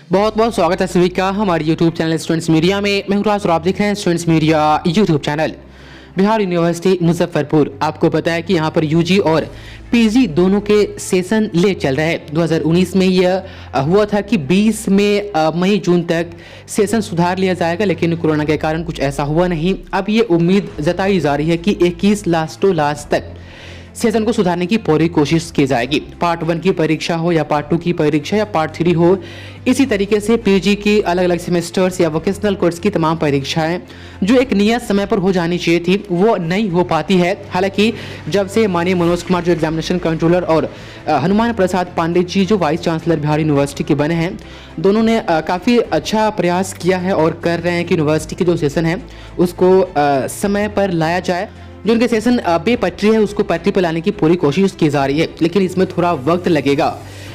बहुत बहुत स्वागत है सभी का हमारे YouTube चैनल स्टूडेंट्स मीडिया में। मैं हूं राज और आप देख रहे हैं students media YouTube channel. Bihar university Muzaffarpur, आपको पता है कि यहां पर यूजी और पीजी दोनों के सेशन ले चल रहे हैं। 2019 में यह हुआ था कि 20 में मई जून तक सेशन सुधार लिया जाएगा, लेकिन कोरोना के कारण कुछ ऐसा हुआ नहीं। अब ये उम्मीद जताई जा रही है कि 21 लास्ट तक सेशन को सुधारने की पूरी कोशिश की जाएगी। पार्ट 1 की परीक्षा हो या पार्ट 2 की परीक्षा या पार्ट 3 हो, इसी तरीके से पीजी की अलग अलग सेमेस्टर्स या वोकेशनल कोर्स की तमाम परीक्षाएं जो एक नियत समय पर हो जानी चाहिए थी वो नहीं हो पाती है। हालांकि जब से माननीय मनोज कुमार जो एग्जामिनेशन कंट्रोलर और हनुमान प्रसाद पांडे जी जो वाइस चांसलर बिहार यूनिवर्सिटी के बने हैं, दोनों ने काफ़ी अच्छा प्रयास किया है और कर रहे हैं कि यूनिवर्सिटी के जो सेशन है उसको समय पर लाया जाए। जो उनके सेशन बेपटरी है उसको पटरी पर लाने की पूरी कोशिश की जा रही है, लेकिन इसमें थोड़ा वक्त लगेगा।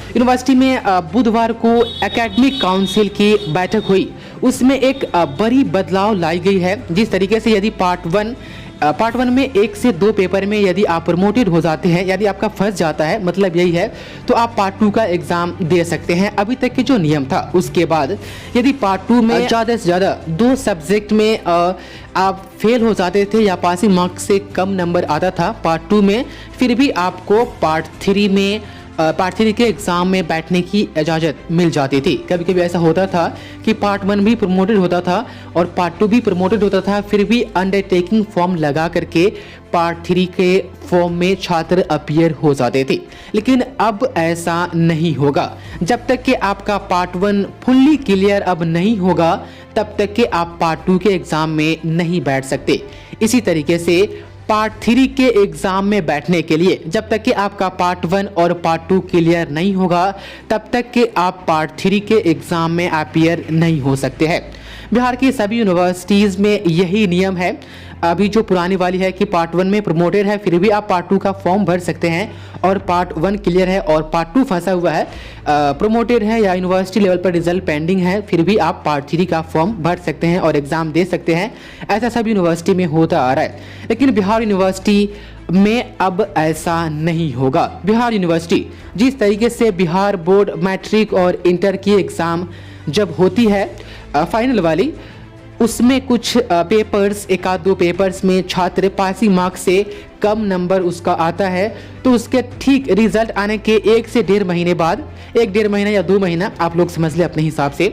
यूनिवर्सिटी में बुधवार को एकेडमिक काउंसिल की बैठक हुई, उसमें एक बड़ी बदलाव लाई गई है। जिस तरीके से यदि पार्ट 1 में 1 से 2 पेपर में यदि आप प्रमोटेड हो जाते हैं, यदि आपका फंस जाता है, मतलब यही है, तो आप पार्ट 2 का एग्जाम दे सकते हैं। अभी तक के जो नियम था उसके बाद यदि पार्ट 2 में ज़्यादा से ज़्यादा 2 सब्जेक्ट में आप फेल हो जाते थे या पासिंग मार्क्स से कम नंबर आता था पार्ट 2 में, फिर भी आपको पार्ट 3 के एग्ज़ाम में बैठने की इजाज़त मिल जाती थी। कभी कभी ऐसा होता था कि पार्ट 1 भी प्रमोटेड होता था और पार्ट 2 भी प्रमोटेड होता था, फिर भी अंडरटेकिंग फॉर्म लगा करके पार्ट 3 के फॉर्म में छात्र अपीयर हो जाते थे। लेकिन अब ऐसा नहीं होगा। जब तक कि आपका पार्ट 1 फुल्ली क्लियर अब नहीं होगा, तब तक कि आप पार्ट 2 के एग्ज़ाम में नहीं बैठ सकते। इसी तरीके से पार्ट 3 के एग्जाम में बैठने के लिए जब तक कि आपका पार्ट 1 और पार्ट 2 क्लियर नहीं होगा, तब तक कि आप पार्ट 3 के एग्जाम में अपीयर नहीं हो सकते हैं। बिहार की सभी यूनिवर्सिटीज़ में यही नियम है। अभी जो पुरानी वाली है कि पार्ट 1 में प्रमोटेड है फिर भी आप पार्ट 2 का फॉर्म भर सकते हैं, और पार्ट 1 क्लियर है और पार्ट 2 फंसा हुआ है, प्रमोटेड है या यूनिवर्सिटी लेवल पर रिजल्ट पेंडिंग है, फिर भी आप पार्ट 3 का फॉर्म भर सकते हैं और एग्ज़ाम दे सकते हैं। ऐसा सभी यूनिवर्सिटी में होता आ रहा है, लेकिन बिहार यूनिवर्सिटी में अब ऐसा नहीं होगा। बिहार यूनिवर्सिटी जिस तरीके से बिहार बोर्ड मैट्रिक और इंटर की एग्ज़ाम जब होती है फाइनल वाली, उसमें कुछ पेपर्स, 1-2 पेपर्स में छात्र पासिंग मार्क्स से कम नंबर उसका आता है, तो उसके ठीक रिजल्ट आने के 1 से 1.5 महीने बाद, 1-1.5 महीना या 2 महीना आप लोग समझ ले अपने हिसाब से,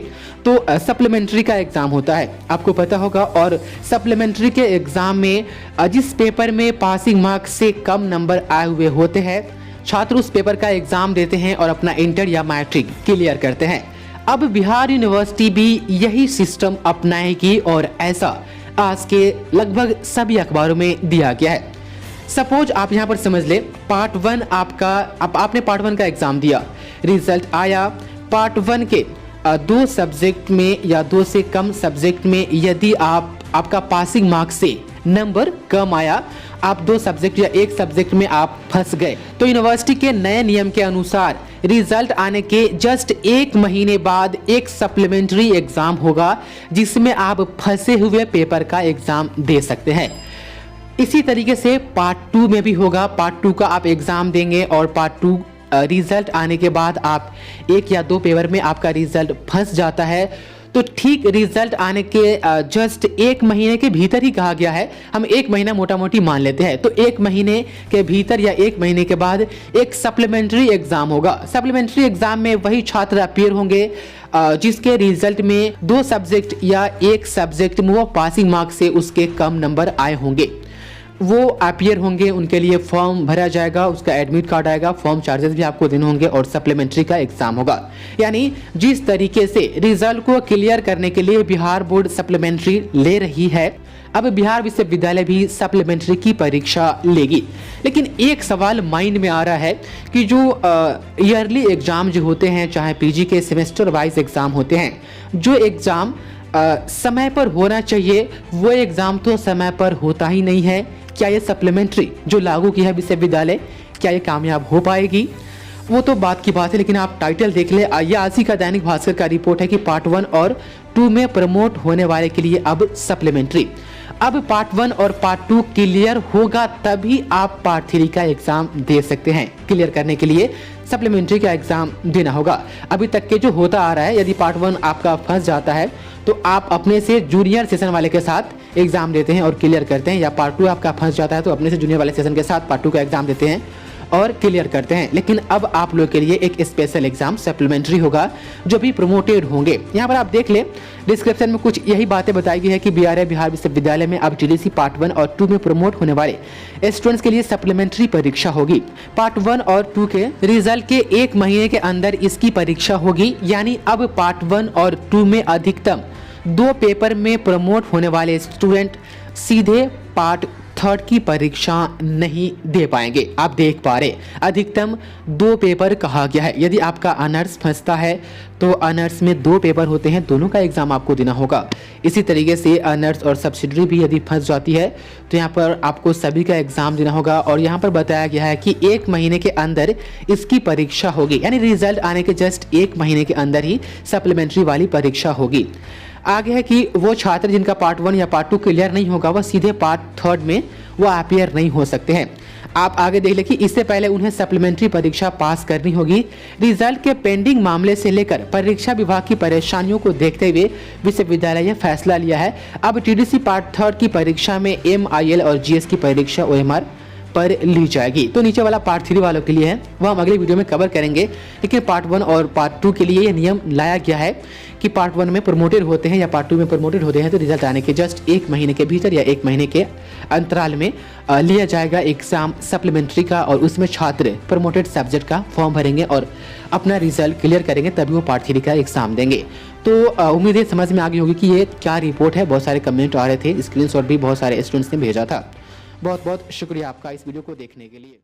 तो सप्लीमेंट्री का एग्ज़ाम होता है, आपको पता होगा। और सप्लीमेंट्री के एग्ज़ाम में जिस पेपर में पासिंग मार्क्स से कम नंबर आए हुए होते हैं, छात्र उस पेपर का एग्ज़ाम देते हैं और अपना इंटर या मैट्रिक क्लियर करते हैं। अब बिहार यूनिवर्सिटी भी यही सिस्टम अपनाएगी और ऐसा आज के लगभग सभी अखबारों में दिया गया है। सपोज आप यहाँ पर समझ ले, पार्ट 1 आपने पार्ट 1 का एग्ज़ाम दिया, रिजल्ट आया, पार्ट 1 के 2 सब्जेक्ट में या 2 से कम सब्जेक्ट में यदि आपका पासिंग मार्क्स से नंबर कम आया, आप 2 सब्जेक्ट या 1 सब्जेक्ट में आप फंस गए, तो यूनिवर्सिटी के नए नियम के अनुसार रिजल्ट आने के जस्ट 1 महीने बाद एक सप्लीमेंट्री एग्जाम होगा, जिसमें आप फंसे हुए पेपर का एग्जाम दे सकते हैं। इसी तरीके से पार्ट 2 में भी होगा। पार्ट 2 का आप एग्जाम देंगे और पार्ट 2 रिजल्ट आने के बाद आप 1 या 2 पेपर में आपका रिजल्ट फंस जाता है, तो ठीक रिजल्ट आने के जस्ट 1 महीने के भीतर ही कहा गया है, हम 1 महीना मोटा मोटी मान लेते हैं, तो 1 महीने के भीतर या 1 महीने के बाद एक सप्लीमेंट्री एग्जाम होगा। सप्लीमेंट्री एग्जाम में वही छात्र अपीयर होंगे जिसके रिजल्ट में 2 सब्जेक्ट या 1 सब्जेक्ट में वो पासिंग मार्क्स से उसके कम नंबर आए होंगे, वो अपीयर होंगे, उनके लिए फॉर्म भरा जाएगा, उसका एडमिट कार्ड आएगा, फॉर्म चार्जेस भी आपको देने होंगे और सप्लीमेंट्री का एग्जाम होगा। यानी जिस तरीके से रिजल्ट को क्लियर करने के लिए बिहार बोर्ड सप्लीमेंट्री ले रही है, अब बिहार विश्वविद्यालय भी सप्लीमेंट्री की परीक्षा लेगी। लेकिन एक सवाल माइंड में आ रहा है कि जो ईयरली एग्जाम जो होते हैं, चाहे पीजी के सेमेस्टर वाइज एग्जाम होते हैं, जो एग्जाम समय पर होना चाहिए वो एग्जाम तो समय पर होता ही नहीं है। क्या ये सप्लीमेंट्री जो लागू की है विश्वविद्यालय, क्या ये कामयाब हो पाएगी? वो तो बात की बात है, लेकिन आप टाइटल देख ले। ये आज ही का दैनिक भास्कर का रिपोर्ट है कि पार्ट 1 और 2 में प्रमोट होने वाले के लिए अब सप्लीमेंट्री। अब पार्ट 1 और पार्ट 2 क्लियर होगा तभी आप पार्ट 3 का एग्जाम दे सकते हैं। क्लियर करने के लिए सप्लीमेंट्री का एग्ज़ाम देना होगा। अभी तक के जो होता आ रहा है, यदि पार्ट 1 आपका फंस जाता है तो आप अपने से जूनियर सेशन वाले के साथ एग्ज़ाम देते हैं और क्लियर करते हैं, या पार्ट 2 आपका फंस जाता है तो अपने से जूनियर वाले सेशन के साथ पार्ट 2 का एग्ज़ाम देते हैं और क्लियर करते हैं। लेकिन अब आप लोग के लिए एक स्पेशल एग्जाम सप्लीमेंट्री होगा जो भी प्रमोटेड होंगे। यहाँ पर आप देख लें, डिस्क्रिप्शन में कुछ यही बातें बताई गई है कि बीआरए बिहार विश्वविद्यालय में अब टीडीसी पार्ट 1 और 2 में प्रमोट होने वाले स्टूडेंट्स के लिए सप्लीमेंट्री परीक्षा होगी। पार्ट 1 और 2 के रिजल्ट के 1 महीने के अंदर इसकी परीक्षा होगी। यानी अब पार्ट 1 और 2 में अधिकतम 2 पेपर में प्रमोट होने वाले स्टूडेंट सीधे पार्ट 3 की परीक्षा नहीं दे पाएंगे। आप देख पा रहे अधिकतम 2 पेपर कहा गया है। यदि आपका ऑनर्स फंसता है तो ऑनर्स में 2 पेपर होते हैं, दोनों का एग्जाम आपको देना होगा। इसी तरीके से ऑनर्स और सब्सिडरी भी यदि फंस जाती है तो यहाँ पर आपको सभी का एग्जाम देना होगा। और यहाँ पर बताया गया है कि 1 महीने के अंदर इसकी परीक्षा होगी, यानी रिजल्ट आने के जस्ट 1 महीने के अंदर ही सप्लीमेंट्री वाली परीक्षा होगी। आगे है कि वो छात्र जिनका पार्ट 1 या पार्ट 2 क्लियर नहीं होगा वह सीधे पार्ट 3 में वो अपीयर नहीं हो सकते हैं। आप आगे देख लें कि इससे पहले उन्हें सप्लीमेंट्री परीक्षा पास करनी होगी। रिजल्ट के पेंडिंग मामले से लेकर परीक्षा विभाग की परेशानियों को देखते हुए विश्वविद्यालय ने फैसला लिया है। अब टीडीसी पार्ट 3 की परीक्षा में MIL और GS की परीक्षा OMR पर ली जाएगी। तो नीचे वाला पार्ट 3 वालों के लिए है, वह हम अगले वीडियो में कवर करेंगे। लेकिन पार्ट 1 और पार्ट 2 के लिए यह नियम लाया गया है कि पार्ट 1 में प्रमोटेड होते हैं या पार्ट 2 में प्रमोटेड होते हैं तो रिजल्ट आने के जस्ट 1 महीने के भीतर या 1 महीने के अंतराल में लिया जाएगा एग्जाम सप्लीमेंट्री का, और उसमें छात्र प्रमोटेड सब्जेक्ट का फॉर्म भरेंगे और अपना रिजल्ट क्लियर करेंगे, तभी वो पार्ट 3 का एग्जाम देंगे। तो उम्मीद है समझ में आ गई होगी कि ये क्या रिपोर्ट है। बहुत सारे कमेंट आ रहे थे, स्क्रीनशॉट भी बहुत सारे स्टूडेंट्स ने भेजा था। बहुत बहुत शुक्रिया आपका इस वीडियो को देखने के लिए।